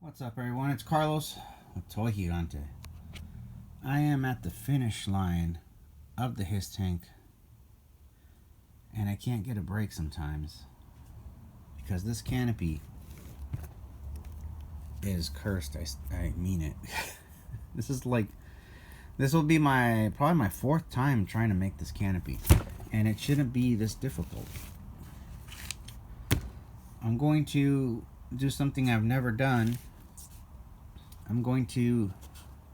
What's up, everyone? It's Carlos with Toy Gigante. I am at the finish line of the HISS tank, and I can't get a break sometimes because this canopy is cursed. I mean it. This will be probably my fourth time trying to make this canopy, and it shouldn't be this difficult. I'm going to do something I've never done. I'm going to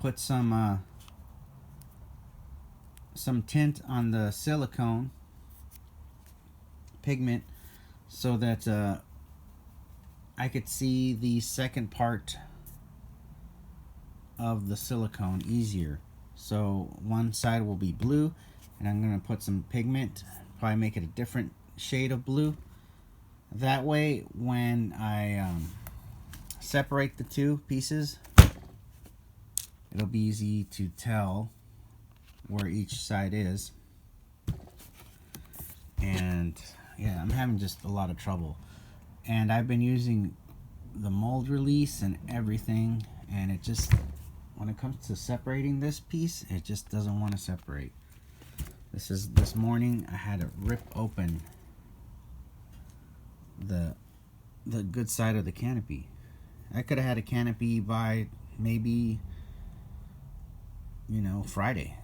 put some tint on the silicone pigment so that I could see the second part of the silicone easier. So one side will be blue, and I'm going to put some pigment, probably make it a different shade of blue. That way when I separate the two pieces, it'll be easy to tell where each side is. And yeah, I'm having just a lot of trouble. And I've been using the mold release and everything, and it just, when it comes to separating this piece, it just doesn't want to separate. This morning I had to rip open the good side of the canopy. I could have had a canopy by maybe, Friday,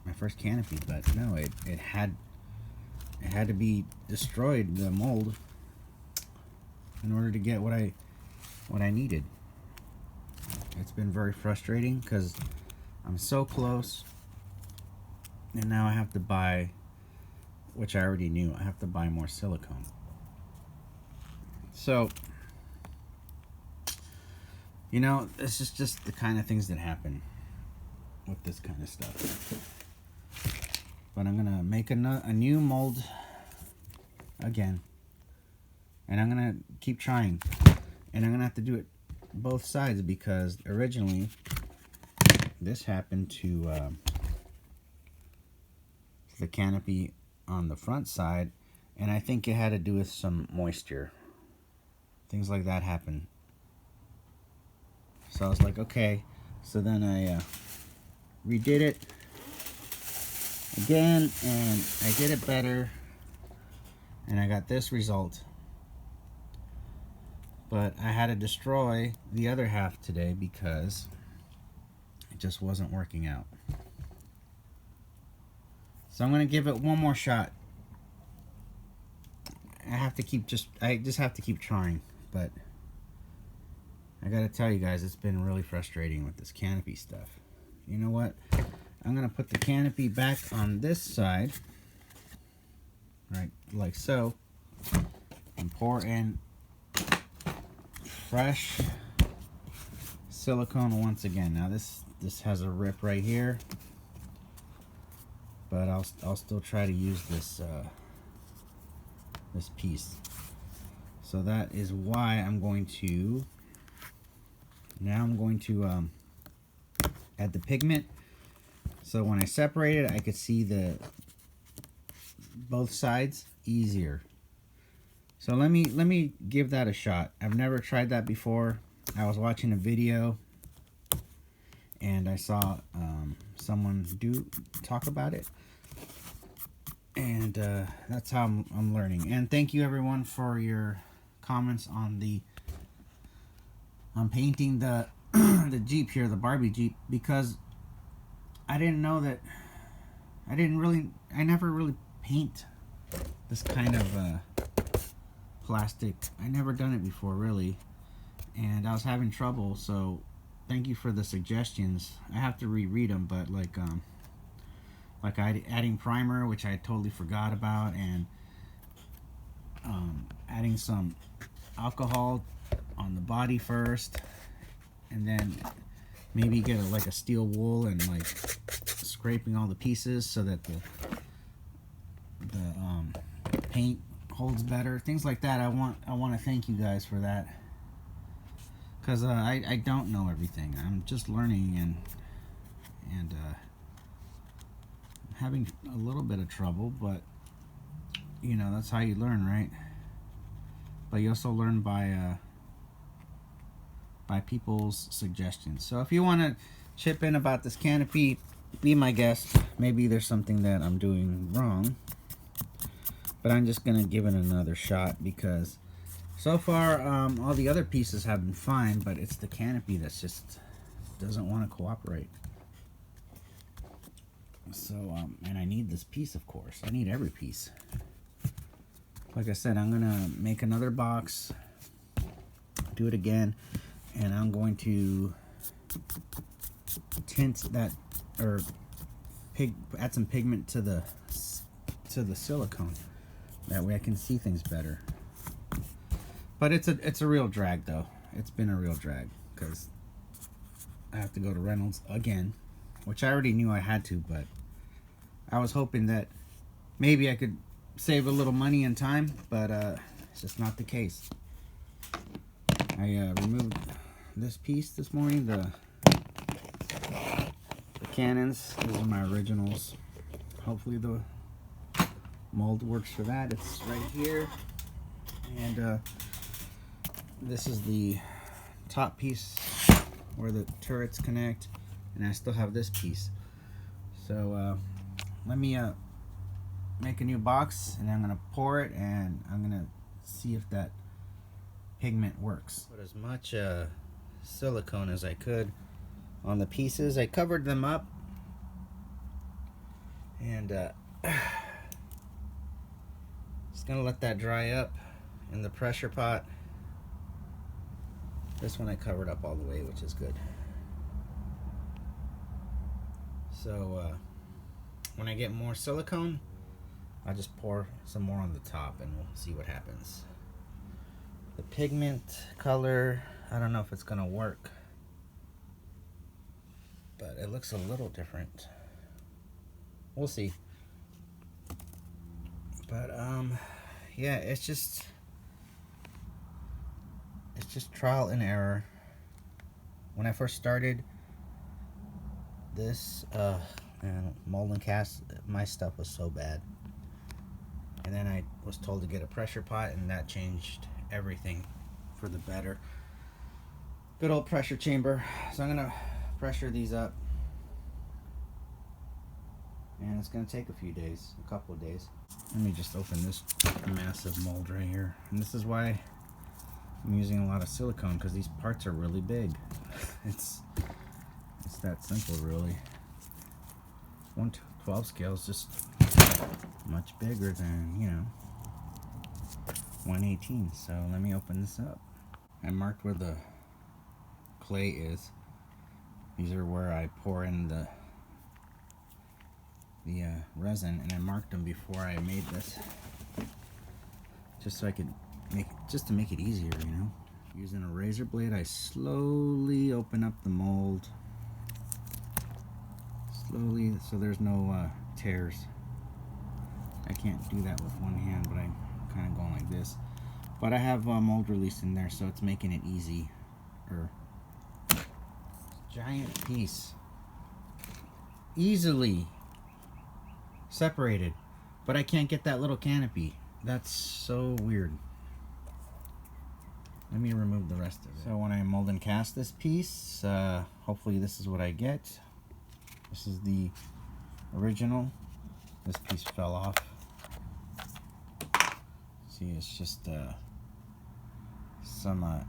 my first canopy, but no, it had to be destroyed, the mold, in order to get what I needed. It's been very frustrating because I'm so close, and now I have to buy, which I already knew, I have to buy more silicone. So, this is just the kind of things that happen with this kind of stuff. But I'm gonna make a new mold again, and I'm gonna keep trying, and I'm gonna have to do it both sides because originally this happened to the canopy on the front side, and I think it had to do with some moisture. Things like that happen. So I was like, okay. So then I redid it again, and I did it better, and I got this result. But I had to destroy the other half today because it just wasn't working out. So I'm gonna give it one more shot. I just have to keep trying. But I gotta tell you guys, it's been really frustrating with this canopy stuff. You know what? I'm gonna put the canopy back on this side, right, like so, and pour in fresh silicone once again. Now this has a rip right here, but I'll still try to use this this piece. So that is why I'm going to add the pigment. So when I separate it, I could see both sides easier. So let me give that a shot. I've never tried that before. I was watching a video, and I saw someone talk about it, and that's how I'm learning. And thank you everyone for your comments on painting the the Jeep here, the Barbie Jeep, because I didn't know that I never really paint this kind of plastic. I never done it before, really, and I was having trouble. So thank you for the suggestions. I have to reread them, but like adding primer, which I totally forgot about, and adding some alcohol on the body first, and then maybe get like a steel wool and like scraping all the pieces so that the paint holds better. Things like that. I want to thank you guys for that, because I don't know everything. I'm just learning, and having a little bit of trouble, but that's how you learn, right? But you also learn by by people's suggestions. So if you want to chip in about this canopy, be my guest. Maybe there's something that I'm doing wrong, but I'm just gonna give it another shot because so far all the other pieces have been fine, but it's the canopy that's just doesn't want to cooperate. So and I need this piece, of course. I need every piece. Like I said, I'm gonna make another box, do it again, and I'm going to tint that, or add some pigment to the silicone. That way I can see things better. But it's a real drag though. It's been a real drag because I have to go to Reynolds again, which I already knew I had to, but I was hoping that maybe I could save a little money and time, but it's just not the case. I removed this piece this morning, the cannons. These are my originals. Hopefully the mold works for that. It's right here, and this is the top piece where the turrets connect, and I still have this piece. So let me make a new box, and I'm gonna pour it, and I'm gonna see if that pigment works. Put as much silicone as I could on the pieces. I covered them up, and just gonna let that dry up in the pressure pot. This one I covered up all the way, which is good. So when I get more silicone, I'll just pour some more on the top and we'll see what happens. The pigment color, I don't know if it's gonna work, but it looks a little different. We'll see. But yeah, it's just trial and error. When I first started this and mold and cast, my stuff was so bad, and then I was told to get a pressure pot, and that changed everything for the better. Good old pressure chamber. So I'm gonna pressure these up, and it's gonna take a few days, a couple of days. Let me just open this massive mold right here, and this is why I'm using a lot of silicone, because these parts are really big. It's that simple, really. 1/12 scale is just much bigger than, you know, 1/18. So let me open this up. I marked where the clay is. These are where I pour in the resin, and I marked them before I made this, just so I could to make it easier, you know. Using a razor blade, I slowly open up the mold, slowly, so there's no tears. I can't do that with one hand, but I'm kind of going like this. But I have mold release in there, so it's making it easy. Giant piece, easily separated, but I can't get that little canopy. That's so weird. Let me remove the rest of it. So when I mold and cast this piece, hopefully this is what I get. This is the original. This piece fell off. See, it's just some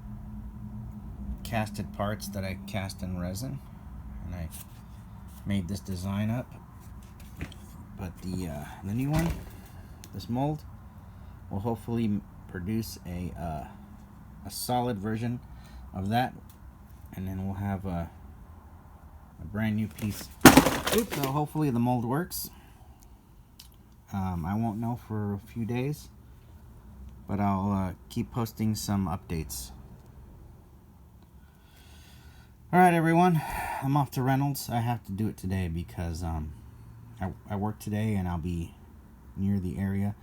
casted parts that I cast in resin, and I made this design up. But the new one, this mold, will hopefully produce a solid version of that, and then we'll have a brand new piece. Oops, so hopefully the mold works. I won't know for a few days, but I'll keep posting some updates. Alright everyone, I'm off to Reynolds. I have to do it today because I work today and I'll be near the area.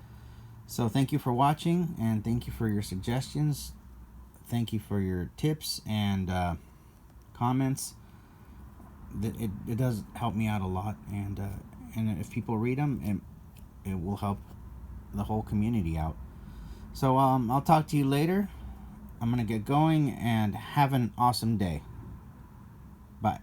So thank you for watching, and thank you for your suggestions. Thank you for your tips and comments. It does help me out a lot, and if people read them, it will help the whole community out. So I'll talk to you later. I'm going to get going and have an awesome day. Bye.